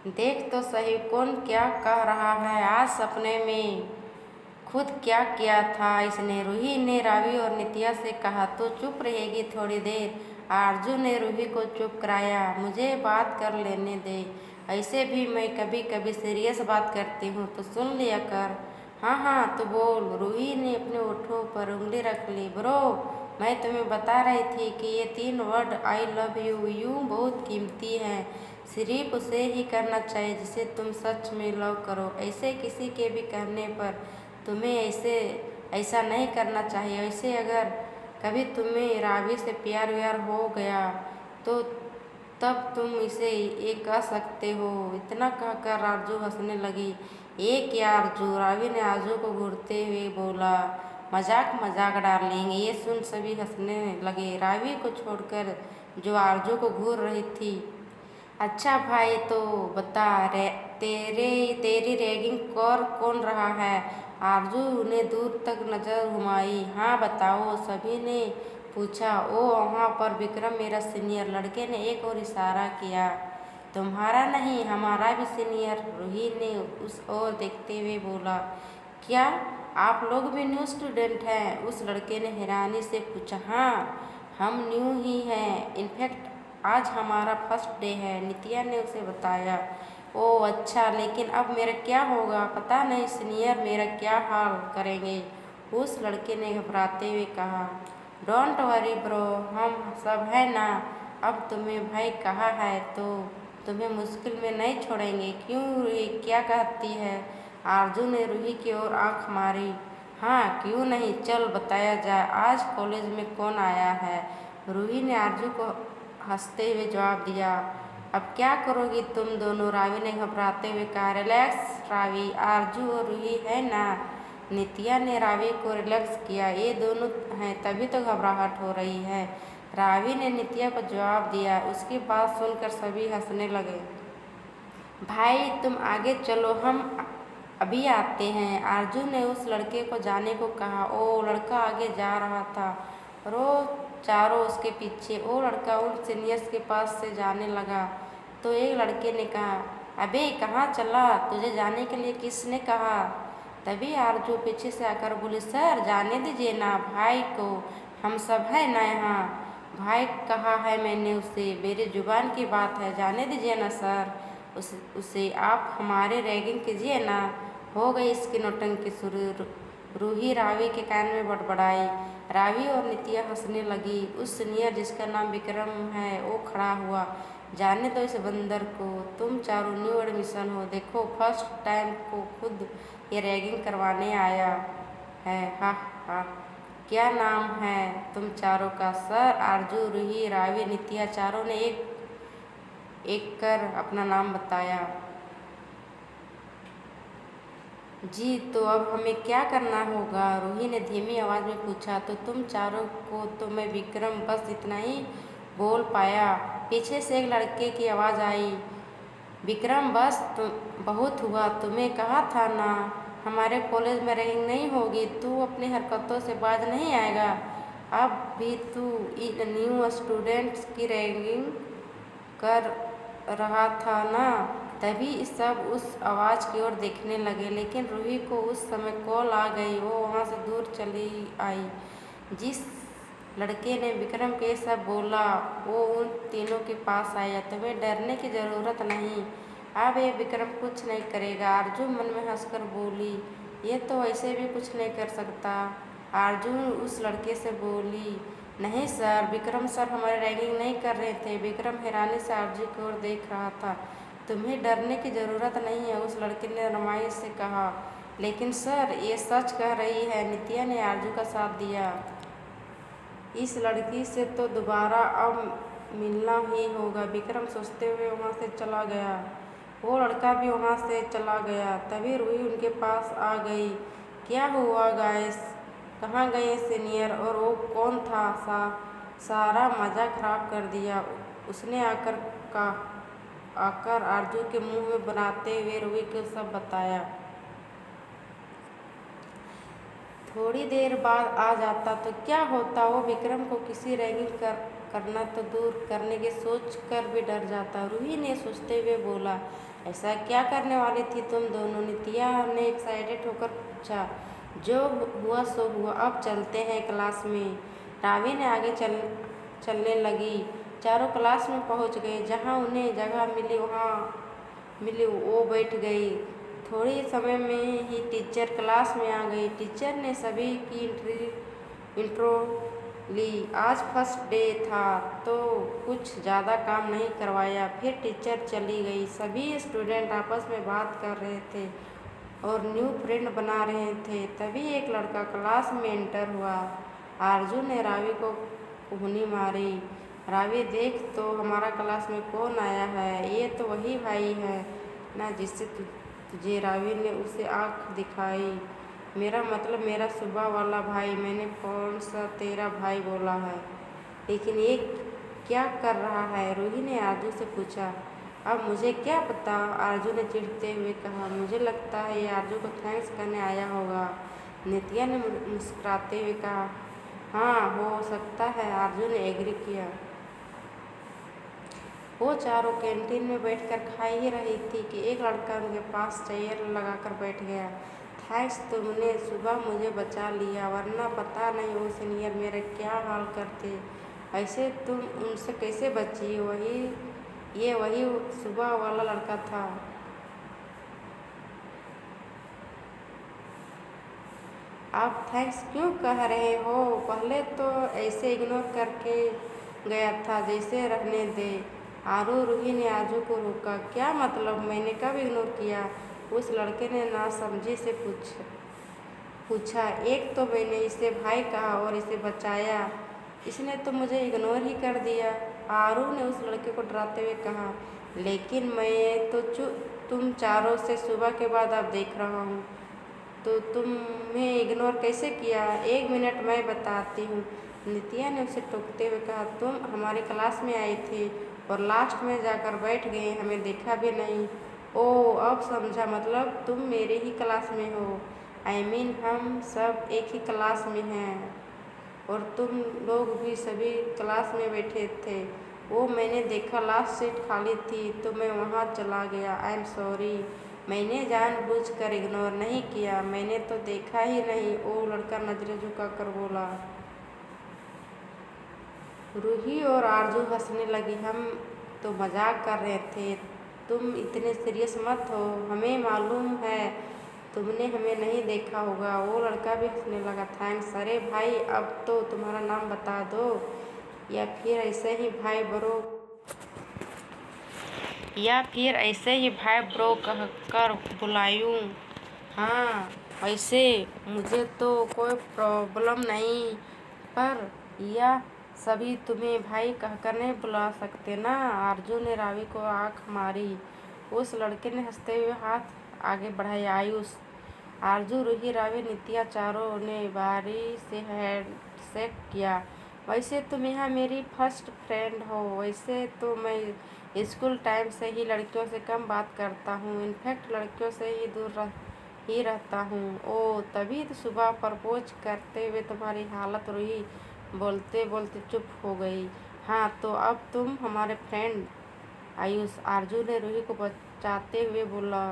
देख तो सही कौन क्या कह रहा है। आज सपने में खुद क्या किया था इसने। रूही ने रावी और नित्या से कहा तो चुप रहेगी थोड़ी देर। आरजू ने रूही को चुप कराया। मुझे बात कर लेने दे, ऐसे भी मैं कभी कभी सीरियस बात करती हूँ तो सुन लिया कर। हाँ हाँ तो बोल। रूही ने अपने होठों पर उंगली रख ली। ब्रो, मैं तुम्हें बता रही थी कि ये 3 वर्ड आई लव यू यूँ बहुत कीमती हैं। सिर्फ उसे ही करना चाहिए जिसे तुम सच में लव करो। ऐसे किसी के भी कहने पर तुम्हें ऐसा नहीं करना चाहिए। ऐसे अगर कभी तुम्हें रावी से प्यार व्यार हो गया तो तब तुम इसे ये कह सकते हो। इतना कहकर आरजू हंसने लगी। ये क्या आरजू, रावी ने आरजू को घूरते हुए बोला। मजाक डार्लिंग। ये सुन सभी हंसने लगे, रावी को छोड़कर जो आरजू को घूर रही थी। अच्छा भाई तो बता तेरी रैगिंग कर कौन रहा है। आरजू ने दूर तक नजर घुमाई। हाँ बताओ, सभी ने पूछा। ओ वहाँ पर विक्रम, मेरा सीनियर। लड़के ने एक और इशारा किया। तुम्हारा नहीं, हमारा भी सीनियर, रूही ने उस ओर देखते हुए बोला। क्या आप लोग भी न्यू स्टूडेंट हैं? उस लड़के ने हैरानी से पूछा। हाँ हम न्यू ही हैं, इनफैक्ट आज हमारा फर्स्ट डे है, नित्या ने उसे बताया। ओह अच्छा, लेकिन अब मेरा क्या होगा? पता नहीं सीनियर मेरा क्या हाल करेंगे, उस लड़के ने घबराते हुए कहा। डोंट वरी ब्रो, हम सब है ना। अब तुम्हें भाई कहा है तो तुम्हें मुश्किल में नहीं छोड़ेंगे। क्यों रूही क्या कहती है? आरजू ने रूही की ओर आंख मारी। हाँ क्यों नहीं, चल बताया जाए। आज कॉलेज में कौन आया है? रूही ने आरजू को हंसते हुए जवाब दिया। अब क्या करोगी तुम दोनों? रावी ने घबराते हुए कहा। रिलैक्स रावी, आरजू और रूही है ना। नित्या ने रावी को रिलैक्स किया। ये दोनों हैं तभी तो घबराहट हो रही है, रावी ने नित्या को जवाब दिया। उसकी बात सुनकर सभी हंसने लगे। भाई तुम आगे चलो, हम अभी आते हैं, आरजू ने उस लड़के को जाने को कहा। ओ लड़का आगे जा रहा था और वो चारों उसके पीछे। वो लड़का उन सीनियर्स के पास से जाने लगा तो एक लड़के ने कहा, अबे कहाँ चला? तुझे जाने के लिए किसने कहा? तभी आरजू पीछे से आकर बोली, सर जाने दीजिए ना भाई को, हम सब है ना यहाँ। भाई कहा है मैंने उसे, मेरी जुबान की बात है, जाने दीजिए ना सर उसे आप हमारे रैगिंग कीजिए ना। हो गई इसकी नौटंकी शुरू। रूही रावी के कान में बड़बड़ाई। रावी और नित्या हंसने लगी। उस सीनियर जिसका नाम विक्रम है वो खड़ा हुआ। जाने दो इस बंदर को, तुम चारों न्यू एडमिशन हो, देखो फर्स्ट टाइम को खुद ये रैगिंग करवाने आया है। हा हा, क्या नाम है तुम चारों का? सर आरजू, रूही, रावी, नित्या चारों ने एक एक कर अपना नाम बताया। जी तो अब हमें क्या करना होगा? रूही ने धीमी आवाज़ में पूछा। तो तुम चारों को तो मैं विक्रम, बस इतना ही बोल पाया। पीछे से एक लड़के की आवाज़ आई। विक्रम बस तुम बहुत हुआ, तुम्हें कहा था ना हमारे कॉलेज में रैगिंग नहीं होगी। तू अपनी हरकतों से बाज नहीं आएगा। अब भी तू इन न्यू स्टूडेंट्स की रैगिंग कर रहा था ना। तभी सब उस आवाज़ की ओर देखने लगे, लेकिन रूही को उस समय कॉल आ गई। वो वहाँ से दूर चली आई। जिस लड़के ने विक्रम के सब बोला वो उन तीनों के पास आया। तुम्हें डरने की ज़रूरत नहीं, अब ये विक्रम कुछ नहीं करेगा। आरजू मन में हंसकर बोली, ये तो ऐसे भी कुछ नहीं कर सकता। आरजू उस लड़के से बोली, नहीं सर, विक्रम सर हमारे रैगिंग नहीं कर रहे थे। विक्रम हैरानी से आरजू की ओर देख रहा था। तुम्हें डरने की ज़रूरत नहीं है, उस लड़के ने नरमाई से कहा। लेकिन सर ये सच कह रही है, नित्या ने आरजू का साथ दिया। इस लड़की से तो दोबारा अब मिलना ही होगा, विक्रम सोचते हुए वहाँ से चला गया। वो लड़का भी वहाँ से चला गया। तभी रूही उनके पास आ गई। क्या हुआ गाइस, कहाँ गए सीनियर? और वो कौन था? सारा मज़ा खराब कर दिया उसने। आकर आरजू के मुंह में बनाते हुए रूही को सब बताया। थोड़ी देर बाद आ जाता तो क्या होता? वो विक्रम को किसी रैगिंग करना तो दूर करने की सोच कर भी डर जाता। रूही ने सोचते हुए बोला, ऐसा क्या करने वाली थी तुम दोनों? नित्या ने एक्साइटेड होकर पूछा। जो हुआ सो हुआ, अब चलते हैं क्लास में। रावी ने आगे चलने लगी। चारों क्लास में पहुंच गए। जहां उन्हें जगह मिली वो बैठ गई। थोड़ी समय में ही टीचर क्लास में आ गई। टीचर ने सभी की इंट्रो ली। आज फर्स्ट डे था तो कुछ ज़्यादा काम नहीं करवाया। फिर टीचर चली गई। सभी स्टूडेंट आपस में बात कर रहे थे और न्यू फ्रेंड बना रहे थे। तभी एक लड़का क्लास में एंटर हुआ। आरजू ने रावी को कुहनी मारी। रावी, देख तो हमारा क्लास में कौन आया है। ये तो वही भाई है ना जिससे तुझे। रावी ने उसे आँख दिखाई। मेरा मतलब मेरा सुबह वाला भाई। मैंने कौन सा तेरा भाई बोला है? लेकिन ये क्या कर रहा है? रूही ने आरजू से पूछा। अब मुझे क्या पता, आरजू ने चिढ़ते हुए कहा। मुझे लगता है ये आरजू को थैंक्स करने आया होगा। नित्या ने मुस्कुराते हुए कहा। हाँ, हो सकता है, आरजू ने एग्री किया। वो चारों कैंटीन में बैठकर खा ही रही थी कि एक लड़का उनके पास चेयर लगाकर बैठ गया। थैंक्स, तुमने सुबह मुझे बचा लिया, वरना पता नहीं वो सीनियर मेरे क्या हाल करते। ऐसे तुम उनसे कैसे बची? ये वही सुबह वाला लड़का था। आप थैंक्स क्यों कह रहे हो? पहले तो ऐसे इग्नोर करके गया था जैसे रहने दे। रूही ने आरजू को रोका। क्या मतलब? मैंने कब इग्नोर किया? उस लड़के ने नासमझी से पूछा। एक तो मैंने इसे भाई कहा और इसे बचाया, इसने तो मुझे इग्नोर ही कर दिया। आरू ने उस लड़के को डराते हुए कहा। लेकिन मैं तो तुम चारों से सुबह के बाद अब देख रहा हूँ, तो तुम्हें इग्नोर कैसे किया? एक मिनट, मैं बताती हूँ। नित्या ने उसे टोकते हुए कहा। तुम हमारी क्लास में आए थे और लास्ट में जाकर बैठ गए, हमें देखा भी नहीं। ओह, अब समझा, मतलब तुम मेरे ही क्लास में हो। आई मीन हम सब एक ही क्लास में हैं और तुम लोग भी सभी क्लास में बैठे थे। वो मैंने देखा, लास्ट सीट खाली थी तो मैं वहाँ चला गया। आई एम सॉरी, मैंने जानबूझकर इग्नोर नहीं किया, मैंने तो देखा ही नहीं। वो लड़का नजरें झुकाकर बोला। रूही और आरजू हंसने लगी। हम तो मजाक कर रहे थे, तुम इतने सीरियस मत हो। हमें मालूम है तुमने हमें नहीं देखा होगा। वो लड़का भी हंसने लगा। थैंक्स। अरे भाई, अब तो तुम्हारा नाम बता दो, या फिर ऐसे ही भाई ब्रो कहकर बुलायूं? हाँ, वैसे मुझे तो कोई प्रॉब्लम नहीं, पर यह सभी तुम्हें भाई कहकर नहीं बुला सकते ना? आरजू ने रावी को आंख मारी। उस लड़के ने हंसते हुए हाथ आगे बढ़ाया। आयुष, आरजू, रूही, रावी, नित्या चारों ने बारी से हैंडशेक किया। वैसे तुम यहाँ मेरी फर्स्ट फ्रेंड हो। वैसे तो मैं स्कूल टाइम से ही लड़कियों से कम बात करता हूँ, इनफैक्ट लड़कियों से ही दूर ही रहता हूँ। ओ, तभी तो सुबह प्रपोज करते हुए तुम्हारी हालत हुई। बोलते बोलते चुप हो गई। हाँ, तो अब तुम हमारे फ्रेंड। आयुष, आरजू ने रूही को बचाते हुए बोला।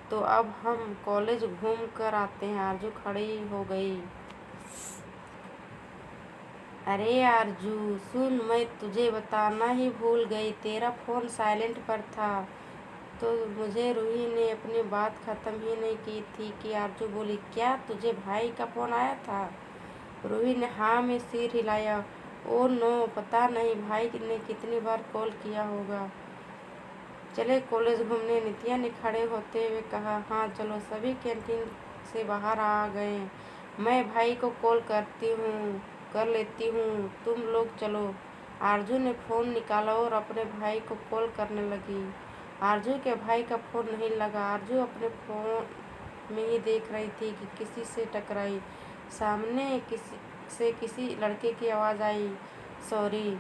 तो अब हम कॉलेज घूम कर आते हैं। आरजू खड़ी हो गई। अरे आरजू सुन, मैं तुझे बताना ही भूल गई, तेरा फ़ोन साइलेंट पर था। तो मुझे रूही ने अपनी बात ख़त्म ही नहीं की थी कि आरजू बोली। क्या तुझे भाई का फ़ोन आया था? रूही ने हाँ में सिर हिलाया। ओ नो, पता नहीं भाई ने कितनी बार कॉल किया होगा। चले कॉलेज घूमने, नित्या ने खड़े होते हुए कहा। हाँ चलो। सभी कैंटीन से बाहर आ गए। मैं भाई को कॉल कर लेती हूँ, तुम लोग चलो। आरजू ने फ़ोन निकाला और अपने भाई को कॉल करने लगी। आरजू के भाई का फ़ोन नहीं लगा। आरजू अपने फ़ोन में ही देख रही थी कि किसी से टकराई। सामने किसी लड़के की आवाज़ आई। सॉरी,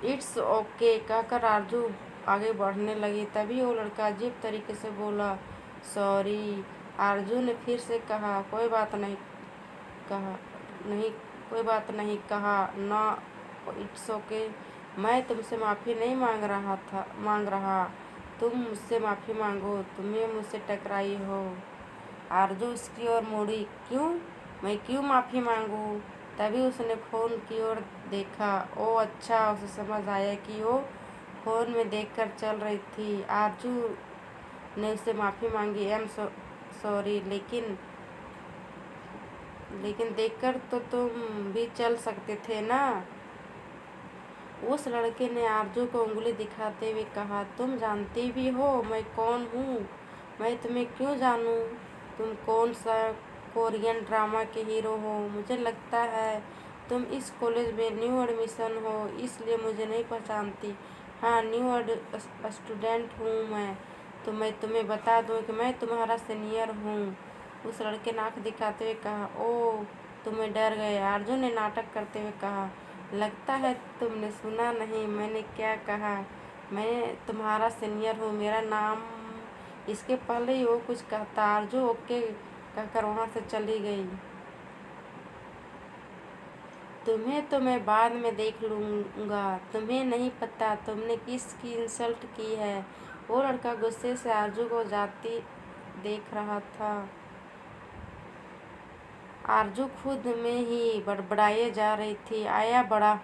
इट्स ओके कहकर आरजू आगे बढ़ने लगी। तभी वो लड़का अजीब तरीके से बोला। सॉरी। आरजू ने फिर से कहा। कोई बात नहीं कहा ना। इट्स ओके, मैं तुमसे माफ़ी नहीं मांग रहा। तुम मुझसे माफ़ी मांगो, तुम्हें मुझसे टकराई हो। आरजू उसकी ओर मुड़ी। क्यों? मैं क्यों माफ़ी मांगूं? तभी उसने फ़ोन की ओर देखा। ओह अच्छा, उसे समझ आया कि वो फ़ोन में देखकर चल रही थी। आरजू ने उससे माफ़ी मांगी। सॉरी, लेकिन देखकर तो तुम भी चल सकते थे ना। उस लड़के ने आरजू को उंगली दिखाते हुए कहा, तुम जानती भी हो मैं कौन हूँ? मैं तुम्हें क्यों जानूँ? तुम कौन सा कोरियन ड्रामा के हीरो हो? मुझे लगता है तुम इस कॉलेज में न्यू एडमिशन हो, इसलिए मुझे नहीं पहचानती। हाँ, न्यू स्टूडेंट हूँ मैं। तो मैं तुम्हें बता दूँ कि मैं तुम्हारा सीनियर हूँ। उस लड़के ने आँख दिखाते हुए कहा। ओह, तुम्हें डर गए? आरजू ने नाटक करते हुए कहा। लगता है तुमने सुना नहीं, मैंने क्या कहा। मैं तुम्हारा सीनियर हूँ, मेरा नाम। इसके पहले ही वो कुछ कहता, आरजू ओके कहकर वहाँ से चली गई। तुम्हें तो मैं बाद में देख लूँगा। तुम्हें नहीं पता तुमने किसकी इंसल्ट की है। वो लड़का गुस्से से आरजू को जाती देख रहा था। आरजू खुद में ही बड़बड़ाए जा रही थी। आया बड़ा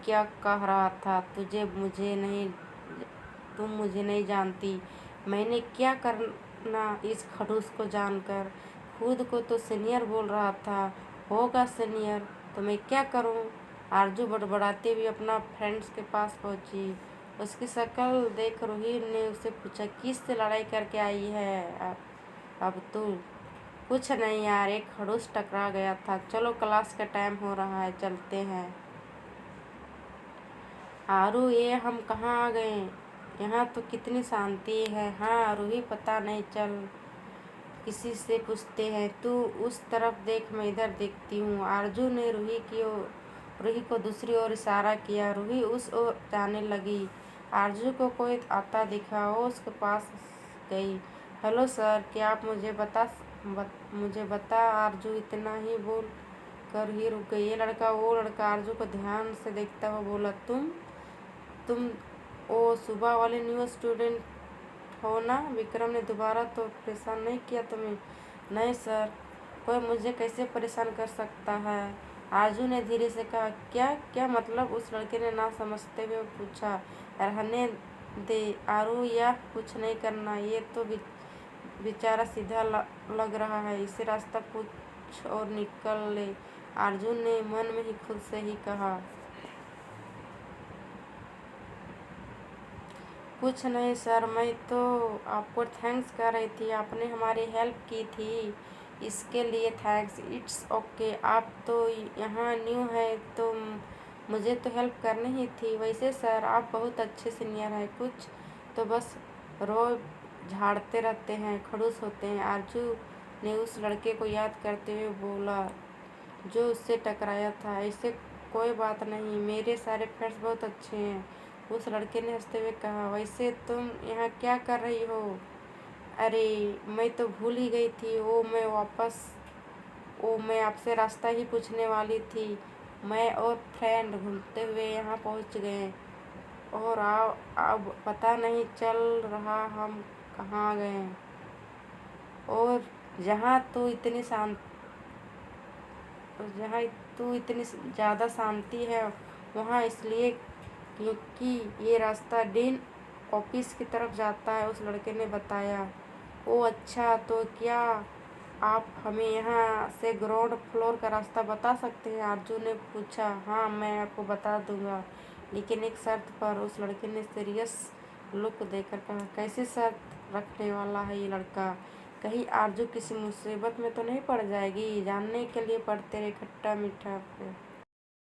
क्या कह रहा था? तुम मुझे नहीं जानती। मैंने क्या करना इस खड़ूस को जानकर? खुद को तो सीनियर बोल रहा था। होगा सीनियर, तो मैं क्या करूं? आरजू बड़बड़ाते हुए अपना फ्रेंड्स के पास पहुंची। उसकी शक्ल देख रूही ने उससे पूछा, किससे लड़ाई करके आई है अब तू? कुछ नहीं यार, एक खड़ूस टकरा गया था। चलो क्लास का टाइम हो रहा है, चलते हैं। आरू, ये हम कहाँ आ गए? यहाँ तो कितनी शांति है। हाँ रूही, पता नहीं, चल किसी से पूछते हैं। तू उस तरफ देख, मैं इधर देखती हूँ। आरजू ने रूही को दूसरी ओर इशारा किया। रूही उस ओर जाने लगी। आरजू को कोई आता दिखा। वो उसके पास गई। हेलो सर, क्या आप मुझे बता। आरजू इतना ही बोल कर ही रुक गई। वो लड़का आरजू को ध्यान से देखता हुआ बोला, तुम वो सुबह वाले न्यू स्टूडेंट हो ना? विक्रम ने दोबारा तो परेशान नहीं किया तुम्हें? नहीं सर, कोई मुझे कैसे परेशान कर सकता है? आरजू ने धीरे से कहा। क्या क्या मतलब? उस लड़के ने ना समझते हुए पूछा। रहने दे आरू, या कुछ नहीं करना। ये तो बेचारा सीधा लग रहा है, इसे रास्ता पूछ और निकल ले। आरजू ने मन में ही खुद से ही कहा। कुछ नहीं सर, मैं तो आपको थैंक्स कर रही थी। आपने हमारी हेल्प की थी, इसके लिए थैंक्स। It's okay. आप तो यहाँ न्यू है तो मुझे तो हेल्प करनी ही थी। वैसे सर, आप बहुत अच्छे सीनियर हैं। कुछ तो बस रोज झाड़ते रहते हैं, खड़ूस होते हैं। आरजू ने उस लड़के को याद करते हुए बोला जो उससे टकराया था। ऐसे कोई बात नहीं, मेरे सारे फ्रेंड्स बहुत अच्छे हैं। उस लड़के ने हंसते हुए कहा। वैसे तुम यहाँ क्या कर रही हो? अरे, मैं तो भूल ही गई थी। मैं आपसे रास्ता ही पूछने वाली थी। मैं और फ्रेंड घूमते हुए यहाँ पहुँच गए और अब पता नहीं चल रहा हम कहाँ गए। और जहाँ तो इतनी शांत जहाँ तो इतनी ज़्यादा शांति है वहाँ इसलिए क्योंकि ये रास्ता डीन ऑफिस की तरफ जाता है, उस लड़के ने बताया। ओह अच्छा, तो क्या आप हमें यहाँ से ग्राउंड फ्लोर का रास्ता बता सकते हैं? आरजू ने पूछा। हाँ, मैं आपको बता दूंगा, लेकिन एक शर्त पर। उस लड़के ने सीरियस लुक देकर कहा। कैसी शर्त रखने वाला है ये लड़का? कहीं आरजू किसी मुसीबत में तो नहीं पड़ जाएगी? जानने के लिए पढ़ते रहे खट्टा मीठा पे।